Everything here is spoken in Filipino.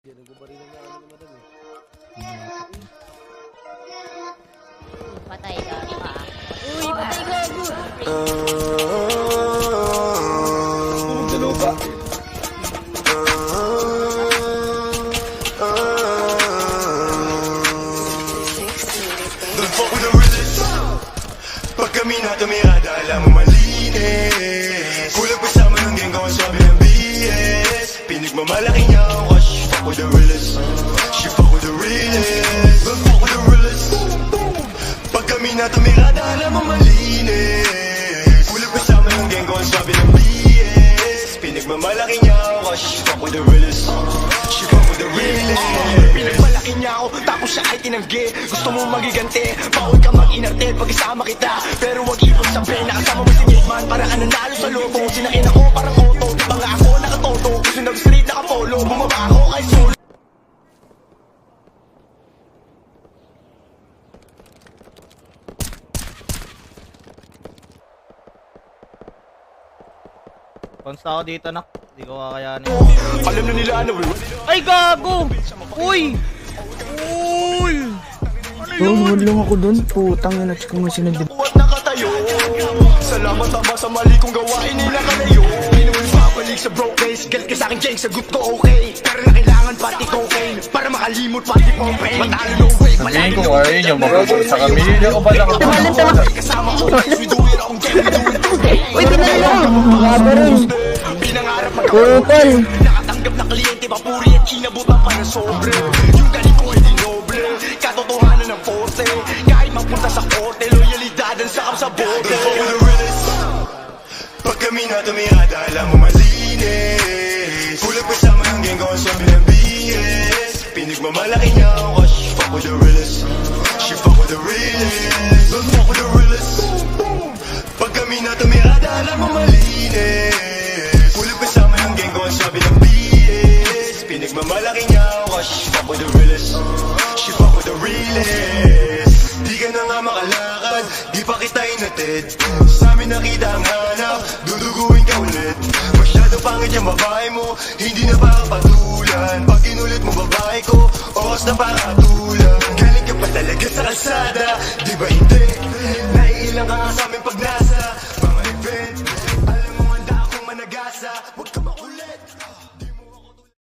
Yan, nagbabarilan na kami ni madam eh. Patay ka pa. Uy, patay ka! Dalawa ba? Don't fuck with the realest. Pag kami na tumirada, alam mo malinis. Kulang pa sama ng gang ko ang sabi ng BS. Pinagmamalaki niya ako cause she fuck with the realest. She fuck with the realest. Don't fuck with the realest. Pag kami na tumirada, alam mo malinis. Kulang pa sama ng gang ko ang sabi ng BS. Pinagmamalaki niya ako cause she fuck with the realest. She fuck with the realest. Pinagmalaki niya ako, tapos siya ay tinanggi. Gusto mo magiganti, bawal ka mag-inarte pag isama kita. Pero wag ipon sa pena, kasama mo si Nickman para ka nanalo sa lobo. Sinakin ako parang auto, di ba nga ako nakatoto. Gusto nag-street nakapolo, bumaba ako kay solo. Konsta ako dito, nak. Hindi ko kakayanin. Alam na nila ano eh. Ay, gago! Uy! Uy! Huwag lang ako dun, putang ina ko nga sinagdip. Buhat nakatayo. Salamat ama sa mali kong gawain nila kalayo. Pinuwi babalik sa broke case. Galit ka sa'kin Jeng, sagot ko okay. Pero na kailangan pati cocaine para makalimot pati pompay. Matalo no way, Sabihin ko ayun yung magagawin sa kami. Hindi ko ba lang kasama ko. We do it on game, we do it today. Uy, pinalo! Mga rin! Pinangarap Kupal! nakatanggap na kliyente, papuri at inabot ang para sobre. Yung galing ko ay di noble, katotohanan ng forte. Kahit magpunta sa korte, loyalidad ang sakap sa bote. Pag kami na tumirada, alam mo malinis. Kulang pa sama ng gang ko ang sabi ng BS. Pinagmamalaki niya ako cause she fuck with the realest. She fuck with the realest. Don't fuck with the realest. Pag kami na tumirada, alam mo malinis. Kulang pa sama ng gang ko ang sabi ng BS. Pinagmamalaki niya ako cause she fuck with the realest. She fuck with the realest. Di ka na nga makalakad, di pa kita inatid. Sa amin nakita ang hanap, duduguin ka ulit. Masyado pangit yung babae mo, hindi na para patulan. Pag inulit mo babae ko, oras na para atulan.